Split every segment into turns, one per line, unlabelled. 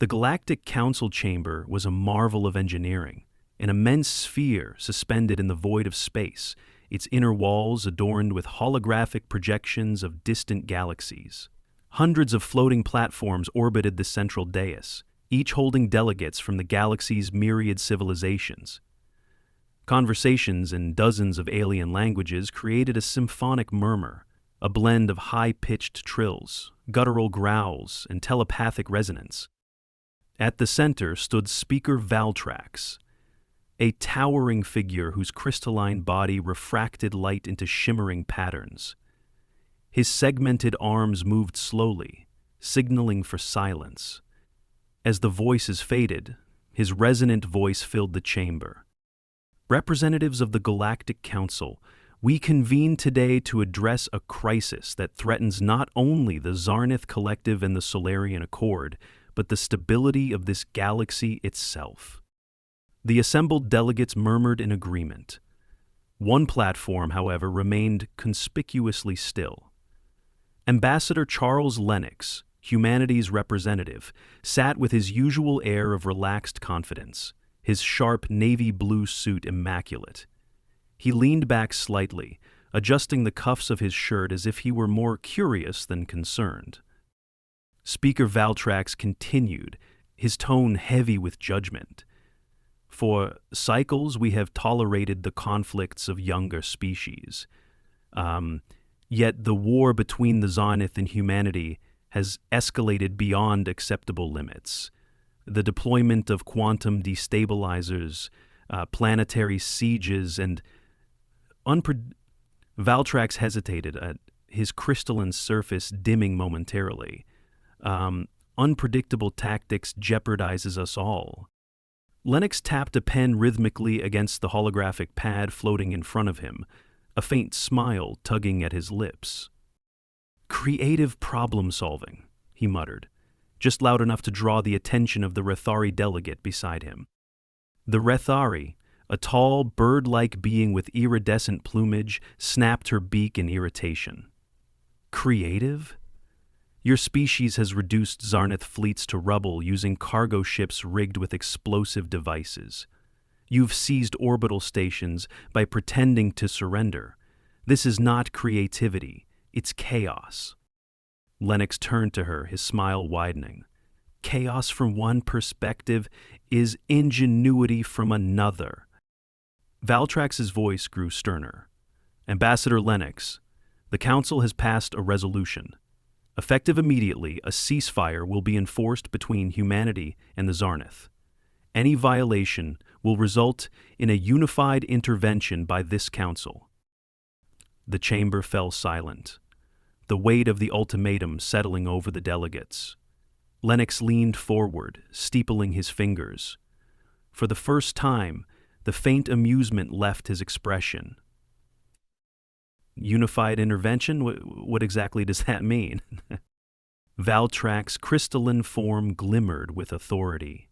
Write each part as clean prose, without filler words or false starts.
The Galactic Council chamber was a marvel of engineering, an immense sphere suspended in the void of space, its inner walls adorned with holographic projections of distant galaxies. Hundreds of floating platforms orbited the central dais, each holding delegates from the galaxy's myriad civilizations. Conversations in dozens of alien languages created a symphonic murmur, a blend of high-pitched trills, guttural growls, and telepathic resonance. At the center stood Speaker Valtrax, a towering figure whose crystalline body refracted light into shimmering patterns. His segmented arms moved slowly, signaling for silence. As the voices faded, his resonant voice filled the chamber. Representatives of the Galactic Council, we convene today to address a crisis that threatens not only the Zarnith Collective and the Solarian Accord, but the stability of this galaxy itself. The assembled delegates murmured in agreement. One platform, however, remained conspicuously still. Ambassador Charles Lennox, humanity's representative, sat with his usual air of relaxed confidence, his sharp navy blue suit immaculate. He leaned back slightly, adjusting the cuffs of his shirt as if he were more curious than concerned. Speaker Valtrax continued, his tone heavy with judgment. For cycles we have tolerated the conflicts of younger species. Yet the war between the Zarnith and humanity has escalated beyond acceptable limits. The deployment of quantum destabilizers, planetary sieges, and Valtrax hesitated, his crystalline surface dimming momentarily. Unpredictable tactics jeopardizes us all. Lennox tapped a pen rhythmically against the holographic pad floating in front of him, a faint smile tugging at his lips. Creative problem-solving, he muttered, just loud enough to draw the attention of the Rethari delegate beside him. The Rethari, a tall, bird-like being with iridescent plumage, snapped her beak in irritation. Creative? Your species has reduced Zarnith fleets to rubble using cargo ships rigged with explosive devices. You've seized orbital stations by pretending to surrender. This is not creativity, it's chaos. Lennox turned to her, his smile widening. Chaos from one perspective is ingenuity from another. Valtrax's voice grew sterner. Ambassador Lennox, the Council has passed a resolution. Effective immediately, a ceasefire will be enforced between humanity and the Zarnith. Any violation will result in a unified intervention by this Council. The chamber fell silent, the weight of the ultimatum settling over the delegates. Lennox leaned forward, steepling his fingers. For the first time, the faint amusement left his expression. Unified intervention? What exactly does that mean? Valtrax's crystalline form glimmered with authority.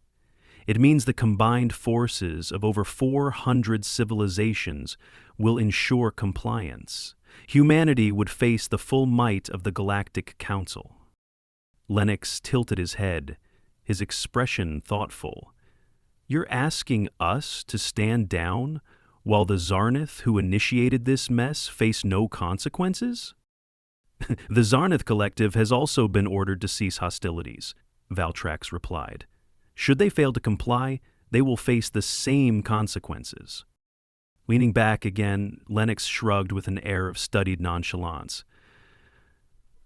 It means the combined forces of over 400 civilizations will ensure compliance. Humanity would face the full might of the Galactic Council. Lennox tilted his head, his expression thoughtful. You're asking us to stand down while the Zarnith who initiated this mess face no consequences? The Zarnith Collective has also been ordered to cease hostilities, Valtrax replied. Should they fail to comply, they will face the same consequences. Leaning back again, Lennox shrugged with an air of studied nonchalance.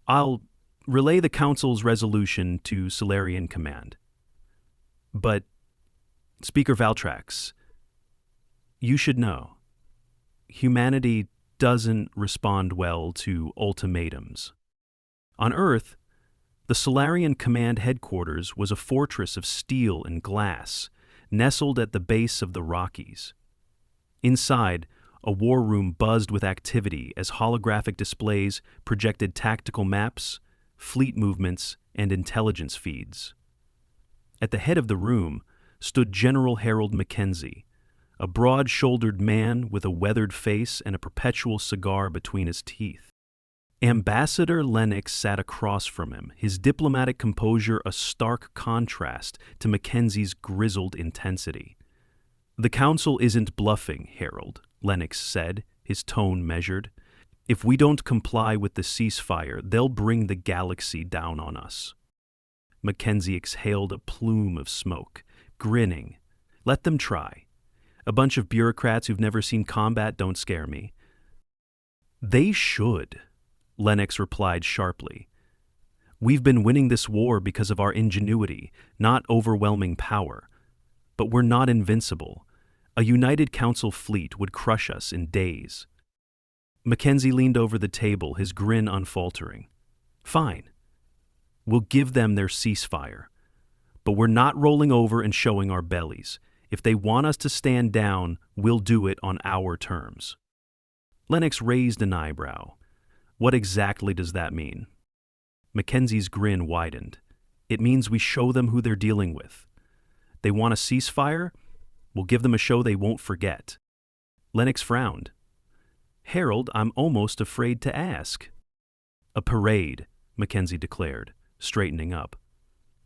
I'll relay the Council's resolution to Solarian Command. But, Speaker Valtrax, you should know, humanity doesn't respond well to ultimatums. On Earth, the Solarian Command headquarters was a fortress of steel and glass, nestled at the base of the Rockies. Inside, a war room buzzed with activity as holographic displays projected tactical maps, fleet movements, and intelligence feeds. At the head of the room stood General Harold Mackenzie, a broad-shouldered man with a weathered face and a perpetual cigar between his teeth. Ambassador Lennox sat across from him, his diplomatic composure a stark contrast to Mackenzie's grizzled intensity. "The Council isn't bluffing, Harold," Lennox said, his tone measured. "If we don't comply with the ceasefire, they'll bring the galaxy down on us." Mackenzie exhaled a plume of smoke, grinning. "Let them try. A bunch of bureaucrats who've never seen combat don't scare me." "They should," Lennox replied sharply. "We've been winning this war because of our ingenuity, not overwhelming power. But we're not invincible. A united Council fleet would crush us in days." Mackenzie leaned over the table, his grin unfaltering. "Fine. We'll give them their ceasefire. But we're not rolling over and showing our bellies. If they want us to stand down, we'll do it on our terms." Lennox raised an eyebrow. "What exactly does that mean?" Mackenzie's grin widened. "It means we show them who they're dealing with. They want a ceasefire? We'll give them a show they won't forget." Lennox frowned. "Harold, I'm almost afraid to ask." "A parade," Mackenzie declared, straightening up.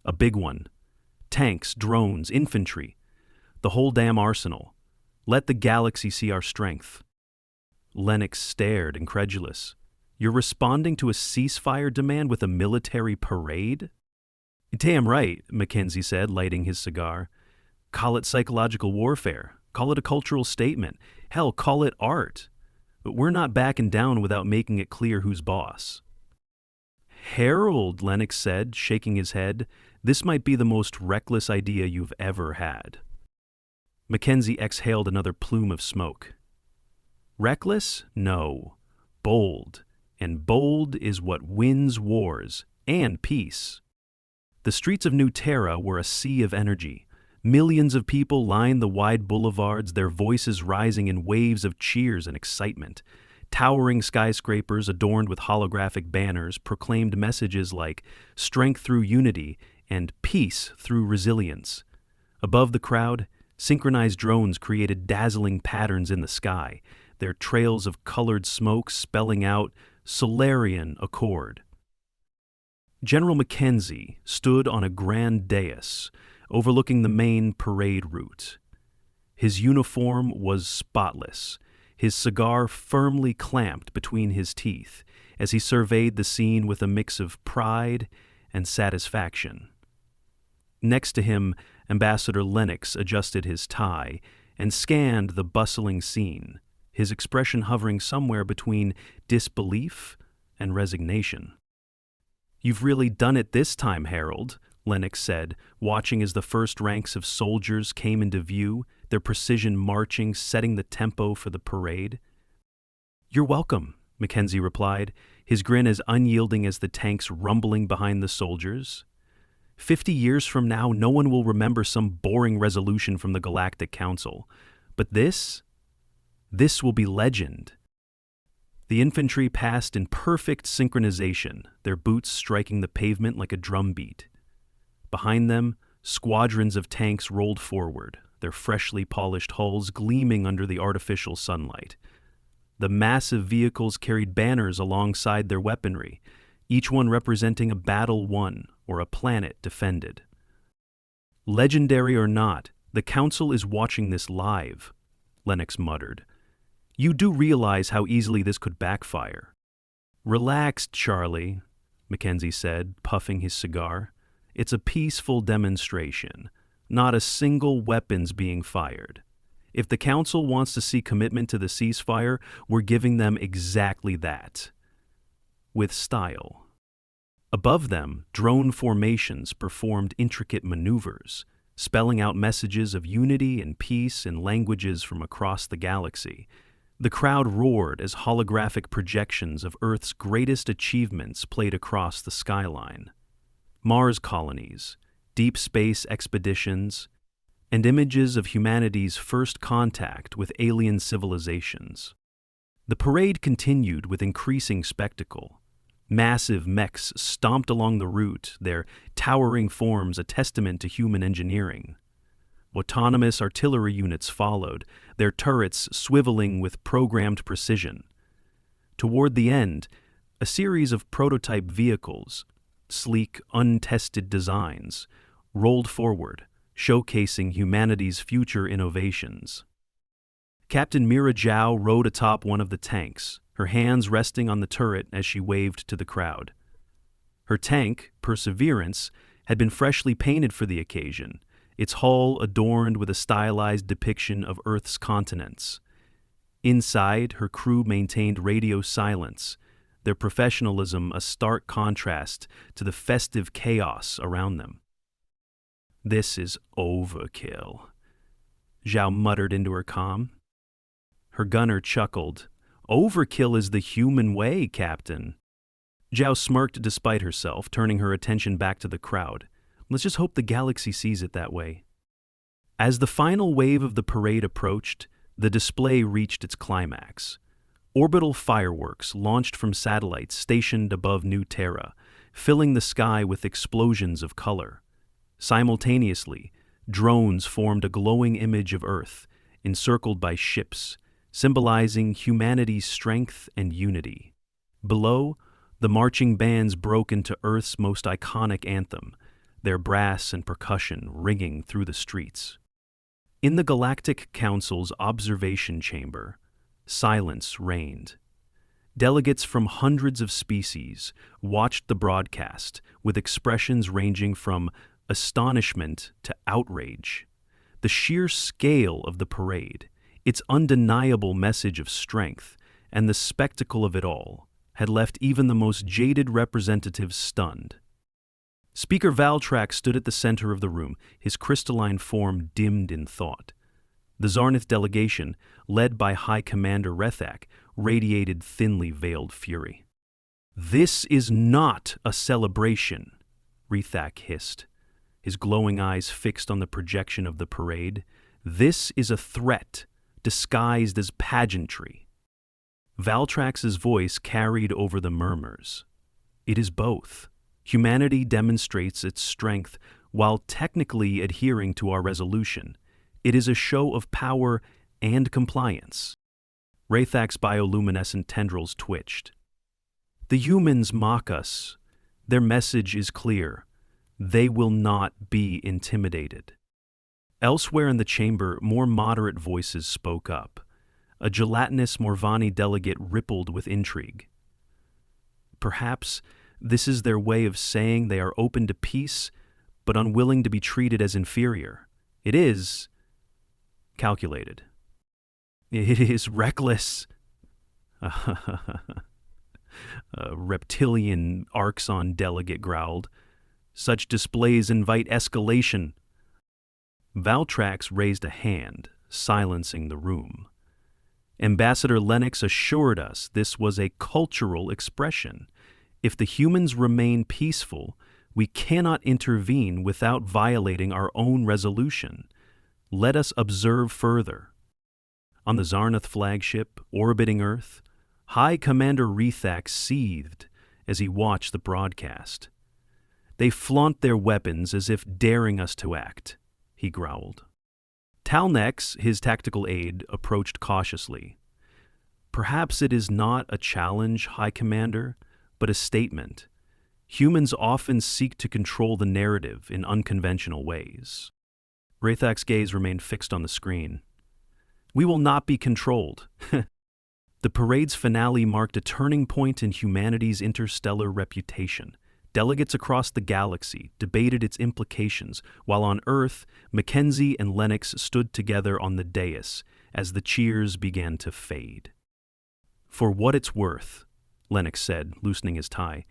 "A big one. Tanks, drones, infantry. The whole damn arsenal. Let the galaxy see our strength." Lennox stared, incredulous. "You're responding to a ceasefire demand with a military parade?" "Damn right," Mackenzie said, lighting his cigar. "Call it psychological warfare. Call it a cultural statement. Hell, call it art. But we're not backing down without making it clear who's boss." "Harold," Lennox said, shaking his head, "this might be the most reckless idea you've ever had." Mackenzie exhaled another plume of smoke. "Reckless? No. Bold. And bold is what wins wars and peace." The streets of New Terra were a sea of energy. Millions of people lined the wide boulevards, their voices rising in waves of cheers and excitement. Towering skyscrapers adorned with holographic banners proclaimed messages like "strength through unity" and "peace through resilience." Above the crowd, synchronized drones created dazzling patterns in the sky, their trails of colored smoke spelling out Solarian Accord. General Mackenzie stood on a grand dais overlooking the main parade route. His uniform was spotless, his cigar firmly clamped between his teeth as he surveyed the scene with a mix of pride and satisfaction. Next to him, Ambassador Lennox adjusted his tie and scanned the bustling scene, his expression hovering somewhere between disbelief and resignation. "You've really done it this time, Harold," Lennox said, watching as the first ranks of soldiers came into view, their precision marching, setting the tempo for the parade. "You're welcome," Mackenzie replied, his grin as unyielding as the tanks rumbling behind the soldiers. 50 years from now, no one will remember some boring resolution from the Galactic Council. But this will be legend. The infantry passed in perfect synchronization, their boots striking the pavement like a drumbeat. Behind them, squadrons of tanks rolled forward, their freshly polished hulls gleaming under the artificial sunlight. The massive vehicles carried banners alongside their weaponry, each one representing a battle won or a planet defended. "Legendary or not, the Council is watching this live," Lennox muttered. "You do realize how easily this could backfire." "Relax, Charlie," Mackenzie said, puffing his cigar. "It's a peaceful demonstration. Not a single weapon's being fired. If the Council wants to see commitment to the ceasefire, we're giving them exactly that. With style." Above them, drone formations performed intricate maneuvers, spelling out messages of unity and peace in languages from across the galaxy. The crowd roared as holographic projections of Earth's greatest achievements played across the skyline. Mars colonies, deep space expeditions, and images of humanity's first contact with alien civilizations. The parade continued with increasing spectacle. Massive mechs stomped along the route, their towering forms a testament to human engineering. Autonomous artillery units followed, their turrets swiveling with programmed precision. Toward the end, A series of prototype vehicles, sleek, untested designs, rolled forward, showcasing humanity's future innovations. Captain Mira Zhao rode atop one of the tanks, her hands resting on the turret as she waved to the crowd. Her tank, Perseverance, had been freshly painted for the occasion, its hull adorned with a stylized depiction of Earth's continents. Inside, her crew maintained radio silence, their professionalism a stark contrast to the festive chaos around them. "This is overkill," Zhao muttered into her comm. Her gunner chuckled. "Overkill is the human way, Captain." Zhao smirked despite herself, turning her attention back to the crowd. "Let's just hope the galaxy sees it that way." As the final wave of the parade approached, the display reached its climax. Orbital fireworks launched from satellites stationed above New Terra, filling the sky with explosions of color. Simultaneously, drones formed a glowing image of Earth, encircled by ships, symbolizing humanity's strength and unity. Below, the marching bands broke into Earth's most iconic anthem, their brass and percussion ringing through the streets. In the Galactic Council's observation chamber, silence reigned. Delegates from hundreds of species watched the broadcast with expressions ranging from astonishment to outrage. The sheer scale of the parade, its undeniable message of strength, and the spectacle of it all had left even the most jaded representatives stunned. Speaker Valtrax stood at the center of the room, his crystalline form dimmed in thought. The Zarnith delegation, led by High Commander Rethak, radiated thinly veiled fury. "This is not a celebration," Rethak hissed, his glowing eyes fixed on the projection of the parade. "This is a threat, disguised as pageantry." Valtrax's voice carried over the murmurs. "It is both. Humanity demonstrates its strength while technically adhering to our resolution. It is a show of power and compliance." Rethak's bioluminescent tendrils twitched. "The humans mock us. Their message is clear. They will not be intimidated." Elsewhere in the chamber, more moderate voices spoke up. A gelatinous Morvani delegate rippled with intrigue. "Perhaps this is their way of saying they are open to peace, but unwilling to be treated as inferior. It is calculated. It is reckless." A reptilian Arxon delegate growled. "Such displays invite escalation." Valtrax raised a hand, silencing the room. Ambassador Lennox assured us this was a cultural expression. If the humans remain peaceful, we cannot intervene without violating our own resolution. Let us observe further. On the Zarnath flagship, orbiting Earth, High Commander Rethak seethed as he watched the broadcast. "They flaunt their weapons as if daring us to act," he growled. Talnex, his tactical aide, approached cautiously. "Perhaps it is not a challenge, High Commander, but a statement. Humans often seek to control the narrative in unconventional ways." Rethak's gaze remained fixed on the screen. "We will not be controlled." The parade's finale marked a turning point in humanity's interstellar reputation. Delegates across the galaxy debated its implications, while on Earth, Mackenzie and Lennox stood together on the dais as the cheers began to fade. "For what it's worth," Lennox said, loosening his tie,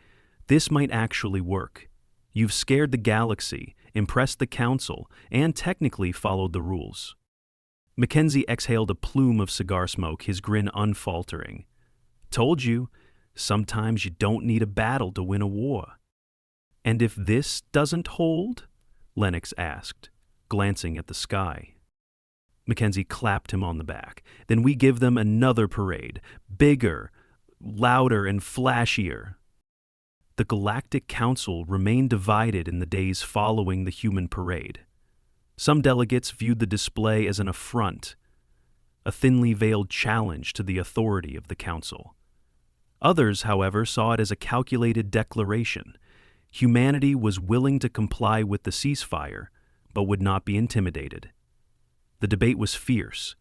"this might actually work. You've scared the galaxy, impressed the Council, and technically followed the rules." Mackenzie exhaled a plume of cigar smoke, his grin unfaltering. "Told you, sometimes you don't need a battle to win a war." "And if this doesn't hold?" Lennox asked, glancing at the sky. Mackenzie clapped him on the back. "Then we give them another parade, bigger, louder, and flashier." The Galactic Council remained divided in the days following the human parade. Some delegates viewed the display as an affront, a thinly veiled challenge to the authority of the Council. Others, however, saw it as a calculated declaration. Humanity was willing to comply with the ceasefire, but would not be intimidated. The debate was fierce,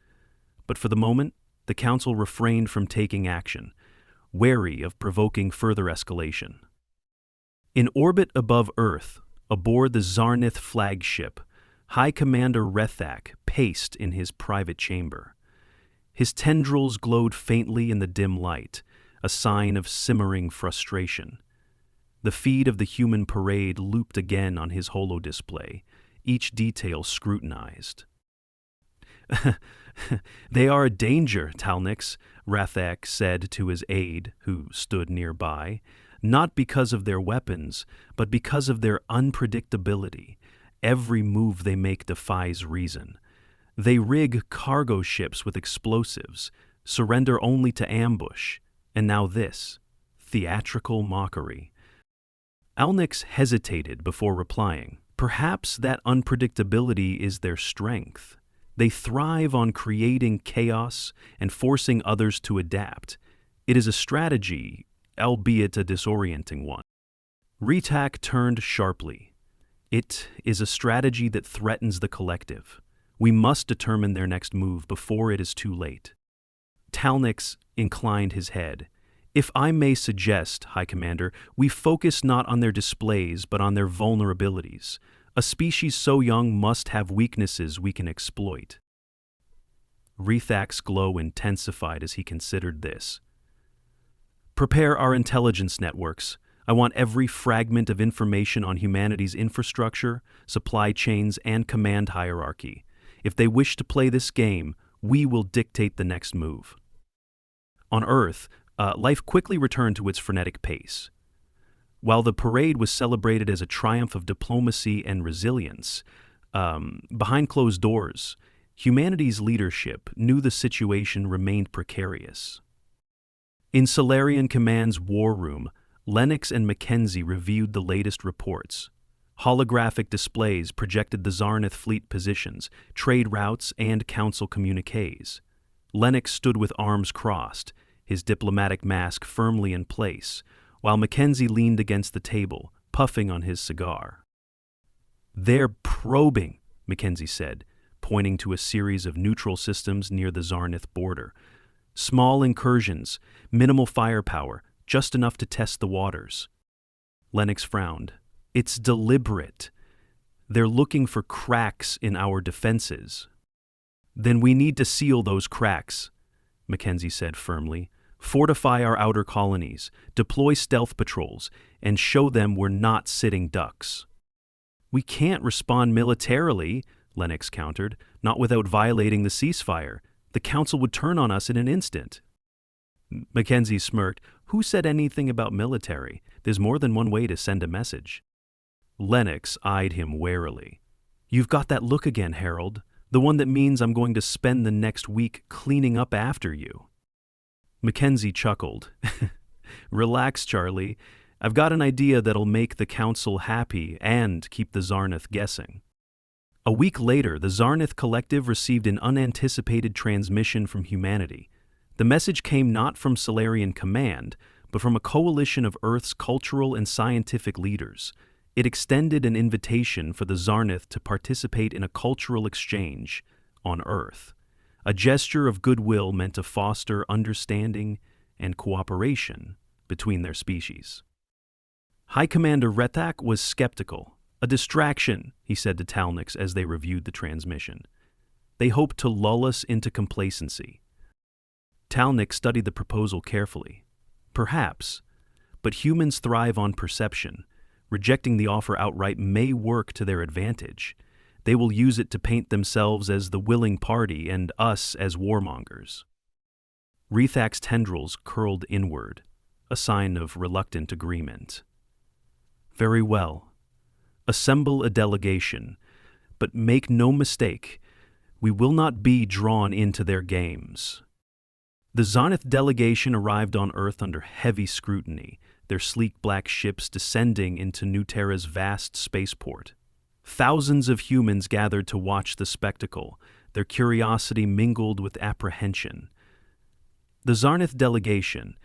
but for the moment, the Council refrained from taking action, wary of provoking further escalation. In orbit above Earth, aboard the Zarnith flagship, High Commander Rethak paced in his private chamber. His tendrils glowed faintly in the dim light, a sign of simmering frustration. The feed of the human parade looped again on his holodisplay, each detail scrutinized. "They are a danger, Talnix," Rethak said to his aide, who stood nearby, "not because of their weapons, but because of their unpredictability. Every move they make defies reason. They rig cargo ships with explosives, surrender only to ambush, and now this, theatrical mockery." Alnix hesitated before replying. Perhaps that unpredictability is their strength. They thrive on creating chaos and forcing others to adapt. It is a strategy, albeit a disorienting one. Rethak turned sharply. It is a strategy that threatens the collective. We must determine their next move before it is too late. Talnix inclined his head. "If I may suggest, High Commander, we focus not on their displays but on their vulnerabilities. A species so young must have weaknesses we can exploit." Rethak's glow intensified as he considered this. "Prepare our intelligence networks. I want every fragment of information on humanity's infrastructure, supply chains, and command hierarchy. If they wish to play this game, we will dictate the next move." On Earth, life quickly returned to its frenetic pace. While the parade was celebrated as a triumph of diplomacy and resilience, behind closed doors, humanity's leadership knew the situation remained precarious. In Solarian Command's war room, Lennox and Mackenzie reviewed the latest reports. Holographic displays projected the Zarnith fleet positions, trade routes, and council communiques. Lennox stood with arms crossed, his diplomatic mask firmly in place, while Mackenzie leaned against the table, puffing on his cigar. "They're probing," Mackenzie said, pointing to a series of neutral systems near the Zarnith border. "Small incursions, minimal firepower, just enough to test the waters." Lennox frowned. "It's deliberate. They're looking for cracks in our defenses." "Then we need to seal those cracks," Mackenzie said firmly. "Fortify our outer colonies, deploy stealth patrols, and show them we're not sitting ducks." "We can't respond militarily," Lennox countered, "not without violating the ceasefire. The Council would turn on us in an instant." Mackenzie smirked. "Who said anything about military? There's more than one way to send a message." Lennox eyed him warily. "You've got that look again, Harold. The one that means I'm going to spend the next week cleaning up after you." Mackenzie chuckled. "Relax, Charlie. I've got an idea that'll make the Council happy and keep the Zarnith guessing." A week later, the Zarnith Collective received an unanticipated transmission from humanity. The message came not from Solarian Command, but from a coalition of Earth's cultural and scientific leaders. It extended an invitation for the Zarnith to participate in a cultural exchange on Earth, a gesture of goodwill meant to foster understanding and cooperation between their species. High Commander Rethak was skeptical. "A distraction," he said to Talnix as they reviewed the transmission. "They hope to lull us into complacency." Talnix studied the proposal carefully. "Perhaps, but humans thrive on perception. Rejecting the offer outright may work to their advantage. They will use it to paint themselves as the willing party and us as warmongers." Rethak's tendrils curled inward, a sign of reluctant agreement. "Very well. Assemble a delegation, but make no mistake, we will not be drawn into their games." The Zarnith delegation arrived on Earth under heavy scrutiny, their sleek black ships descending into New Terra's vast spaceport. Thousands of humans gathered to watch the spectacle, their curiosity mingled with apprehension. The Zarnith delegation,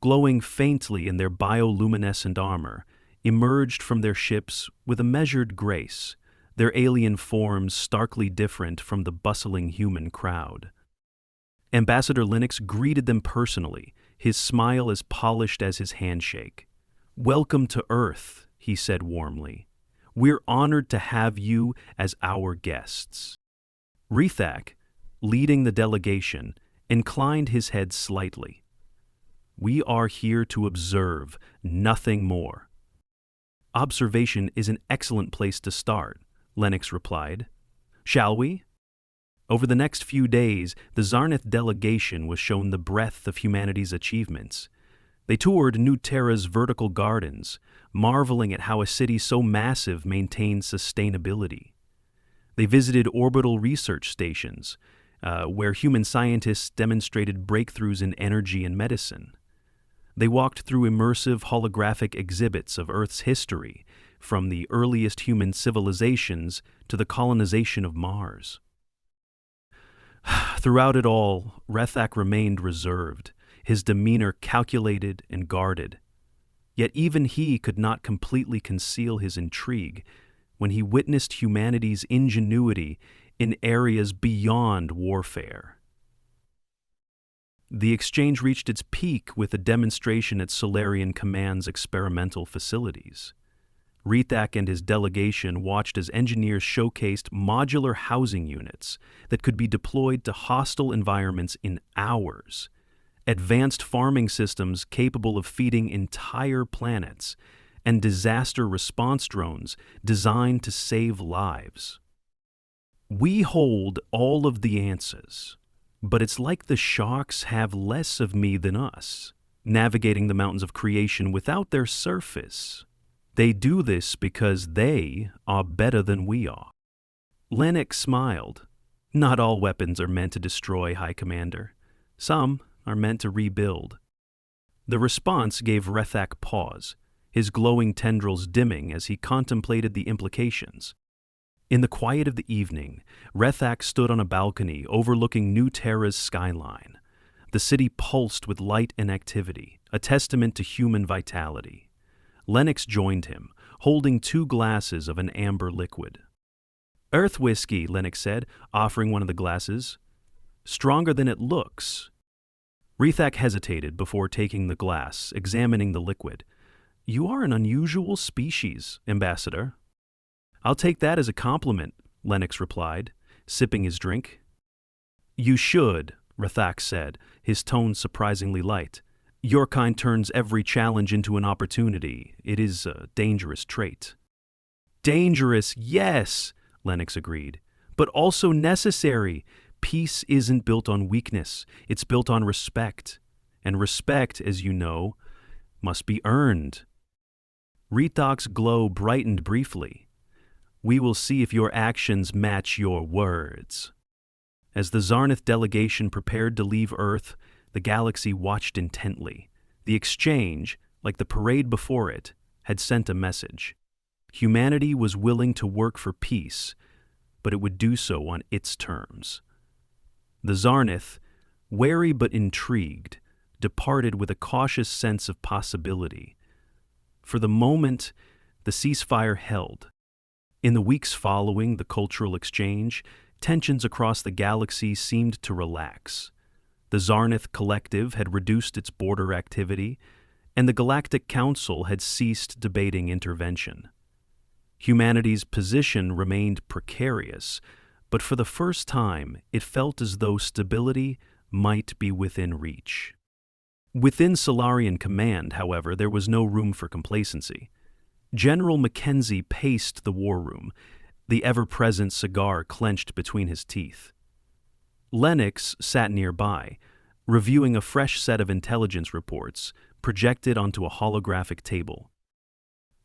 glowing faintly in their bioluminescent armor, emerged from their ships with a measured grace, their alien forms starkly different from the bustling human crowd. Ambassador Lennox greeted them personally, his smile as polished as his handshake. "Welcome to Earth," he said warmly. "We're honored to have you as our guests." Rethak, leading the delegation, inclined his head slightly. "We are here to observe, nothing more." "Observation is an excellent place to start," Lennox replied. "Shall we?" Over the next few days, the Zarnith delegation was shown the breadth of humanity's achievements. They toured New Terra's vertical gardens, marveling at how a city so massive maintained sustainability. They visited orbital research stations, where human scientists demonstrated breakthroughs in energy and medicine. They walked through immersive holographic exhibits of Earth's history, from the earliest human civilizations to the colonization of Mars. Throughout it all, Rethak remained reserved, his demeanor calculated and guarded. Yet even he could not completely conceal his intrigue when he witnessed humanity's ingenuity in areas beyond warfare. The exchange reached its peak with a demonstration at Solarian Command's experimental facilities. Rethak and his delegation watched as engineers showcased modular housing units that could be deployed to hostile environments in hours, advanced farming systems capable of feeding entire planets, and disaster response drones designed to save lives. "We hold all of the answers, but it's like the sharks have less of me than us, navigating the mountains of creation without their surface. They do this because they are better than we are." Lennox smiled. "Not all weapons are meant to destroy, High Commander. Some are meant to rebuild." The response gave Rethak pause, his glowing tendrils dimming as he contemplated the implications. In the quiet of the evening, Rethak stood on a balcony overlooking New Terra's skyline. The city pulsed with light and activity, a testament to human vitality. Lennox joined him, holding 2 glasses of an amber liquid. "Earth whiskey," Lennox said, offering one of the glasses. "Stronger than it looks." Rethak hesitated before taking the glass, examining the liquid. "You are an unusual species, Ambassador." "I'll take that as a compliment," Lennox replied, sipping his drink. "You should," Rethak said, his tone surprisingly light. "Your kind turns every challenge into an opportunity. It is a dangerous trait." "Dangerous, yes," Lennox agreed, "but also necessary. Peace isn't built on weakness, it's built on respect. And respect, as you know, must be earned." Rethak's glow brightened briefly. "We will see if your actions match your words." As the Zarnith delegation prepared to leave Earth, the galaxy watched intently. The exchange, like the parade before it, had sent a message. Humanity was willing to work for peace, but it would do so on its terms. The Zarnith, wary but intrigued, departed with a cautious sense of possibility. For the moment, the ceasefire held. In the weeks following the cultural exchange, tensions across the galaxy seemed to relax. The Zarnith Collective had reduced its border activity, and the Galactic Council had ceased debating intervention. Humanity's position remained precarious, but for the first time it felt as though stability might be within reach. Within Solarian Command, however, there was no room for complacency. General Mackenzie paced the war room, the ever-present cigar clenched between his teeth. Lennox sat nearby, reviewing a fresh set of intelligence reports projected onto a holographic table.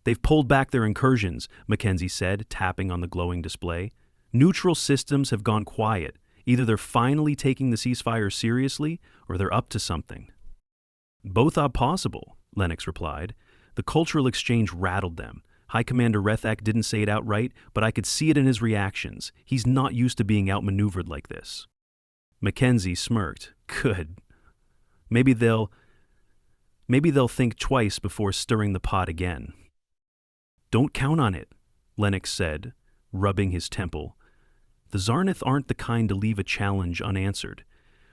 "They've pulled back their incursions," Mackenzie said, tapping on the glowing display. "Neutral systems have gone quiet. Either they're finally taking the ceasefire seriously, or they're up to something." "Both are possible," Lennox replied. The cultural exchange rattled them. High Commander Rethak didn't say it outright, but I could see it in his reactions. He's not used to being outmaneuvered like this. Mackenzie smirked. "Good. Maybe Maybe they'll think twice before stirring the pot again. Don't count on it, Lennox said, rubbing his temple. The Zarnith aren't the kind to leave a challenge unanswered.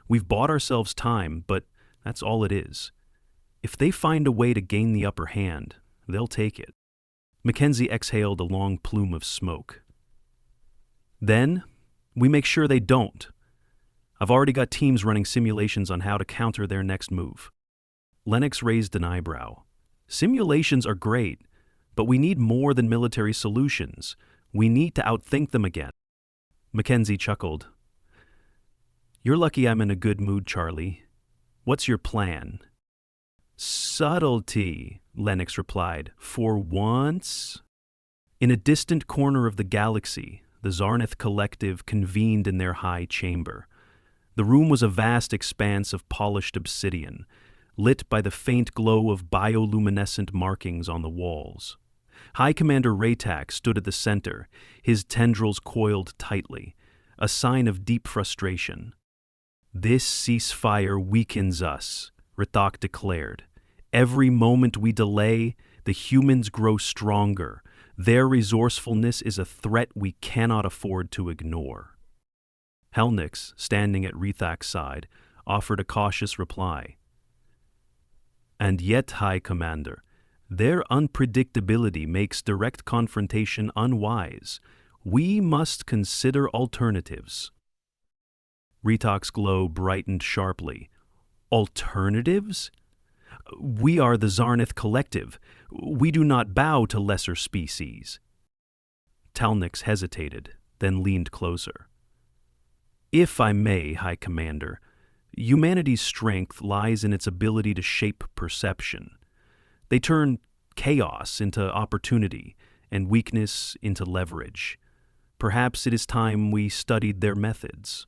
We've bought ourselves time, but that's all it is. If they find a way to gain the upper hand, they'll take it. Mackenzie exhaled a long plume of smoke. Then, we make sure they don't. I've already got teams running simulations on how to counter their next move. Lennox raised an eyebrow. Simulations are great, but we need more than military solutions. We need to outthink them again. Mackenzie chuckled. You're lucky I'm in a good mood, Charlie. What's your plan? Subtlety, Lennox replied. For once? In a distant corner of the galaxy, the Zarnith collective convened in their high chamber. The room was a vast expanse of polished obsidian, lit by the faint glow of bioluminescent markings on the walls. High Commander Raytak stood at the center, his tendrils coiled tightly, a sign of deep frustration. This ceasefire weakens us, Rithak declared. Every moment we delay, the humans grow stronger. Their resourcefulness is a threat we cannot afford to ignore. Helnix, standing at Rithak's side, offered a cautious reply. And yet, High Commander, their unpredictability makes direct confrontation unwise. We must consider alternatives. Rithak's glow brightened sharply. Alternatives? We are the Zarnith collective. We do not bow to lesser species. Talnix hesitated, then leaned closer. If I may, High Commander, humanity's strength lies in its ability to shape perception. They turn chaos into opportunity and weakness into leverage. Perhaps it is time we studied their methods.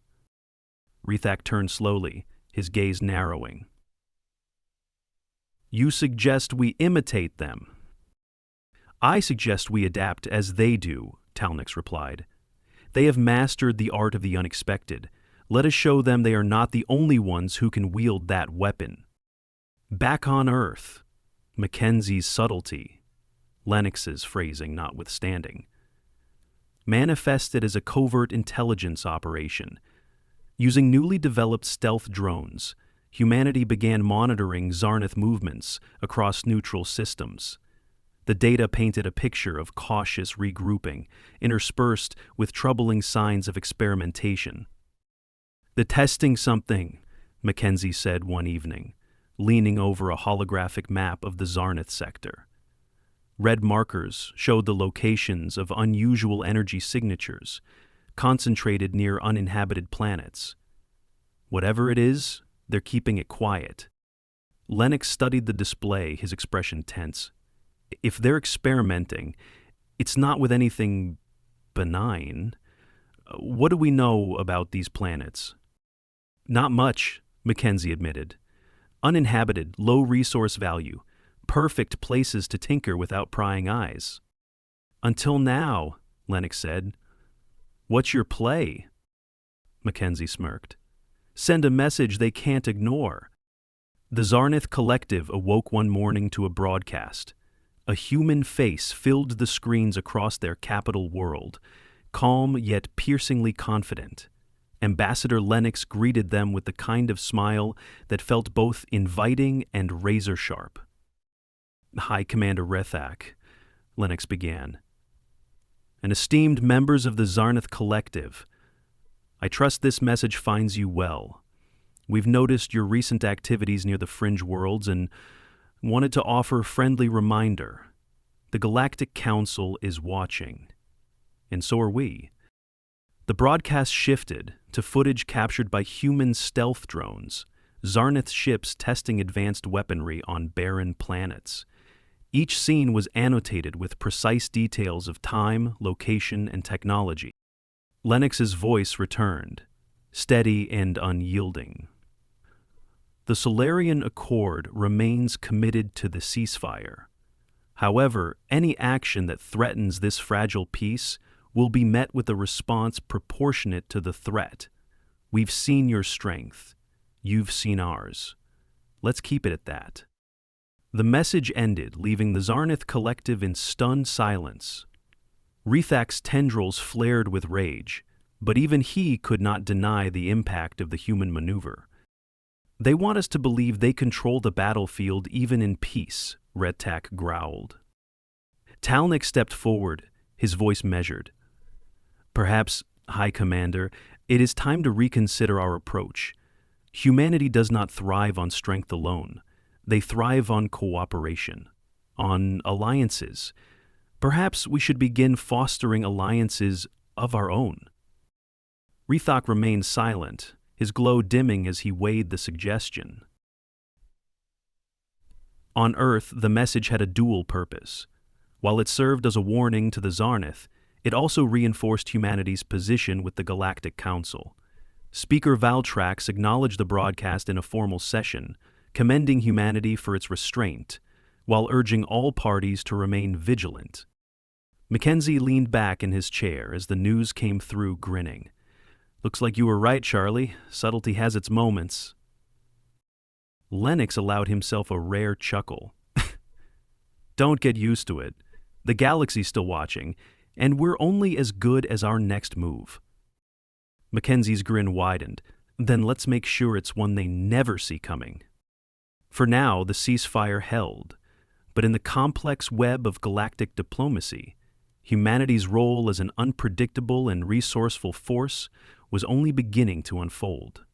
Rithak turned slowly, his gaze narrowing. You suggest we imitate them. I suggest we adapt as they do, Talnix replied. They have mastered the art of the unexpected. Let us show them they are not the only ones who can wield that weapon. Back on Earth, Mackenzie's subtlety, Lennox's phrasing notwithstanding, manifested as a covert intelligence operation. Using newly developed stealth drones, humanity began monitoring Zarnith movements across neutral systems. The data painted a picture of cautious regrouping, interspersed with troubling signs of experimentation. "They're testing something," Mackenzie said one evening, leaning over a holographic map of the Zarnith sector. Red markers showed the locations of unusual energy signatures, concentrated near uninhabited planets. Whatever it is, they're keeping it quiet. Lennox studied the display, his expression tense. If they're experimenting, it's not with anything benign. What do we know about these planets? Not much, Mackenzie admitted. Uninhabited, low resource value, perfect places to tinker without prying eyes. Until now, Lennox said. What's your play? Mackenzie smirked. Send a message they can't ignore. The Zarnith collective awoke one morning to a broadcast. A human face filled the screens across their capital world, calm yet piercingly confident. Ambassador Lennox greeted them with the kind of smile that felt both inviting and razor-sharp. High Commander Rethak, Lennox began, and esteemed members of the Zarnith collective, I trust this message finds you well. We've noticed your recent activities near the fringe worlds and wanted to offer a friendly reminder. The Galactic Council is watching, and so are we. The broadcast shifted to footage captured by human stealth drones, Zarnith ships testing advanced weaponry on barren planets. Each scene was annotated with precise details of time, location, and technology. Lennox's voice returned, steady and unyielding. The Solarian Accord remains committed to the ceasefire. However, any action that threatens this fragile peace will be met with a response proportionate to the threat. We've seen your strength. You've seen ours. Let's keep it at that. The message ended, leaving the Zarnith collective in stunned silence. Rethak's tendrils flared with rage, but even he could not deny the impact of the human maneuver. "They want us to believe they control the battlefield even in peace," Rethak growled. Talnik stepped forward, his voice measured. "Perhaps, High Commander, it is time to reconsider our approach. Humanity does not thrive on strength alone. They thrive on cooperation, on alliances. Perhaps we should begin fostering alliances of our own." Rethak remained silent, his glow dimming as he weighed the suggestion. On Earth, the message had a dual purpose. While it served as a warning to the Zarnith, it also reinforced humanity's position with the Galactic Council. Speaker Valtrax acknowledged the broadcast in a formal session, commending humanity for its restraint, while urging all parties to remain vigilant. Mackenzie leaned back in his chair as the news came through, grinning. "Looks like you were right, Charlie. Subtlety has its moments." Lennox allowed himself a rare chuckle. "Don't get used to it. The galaxy's still watching, and we're only as good as our next move." Mackenzie's grin widened. "Then let's make sure it's one they never see coming." For now, the ceasefire held, but in the complex web of galactic diplomacy, humanity's role as an unpredictable and resourceful force was only beginning to unfold.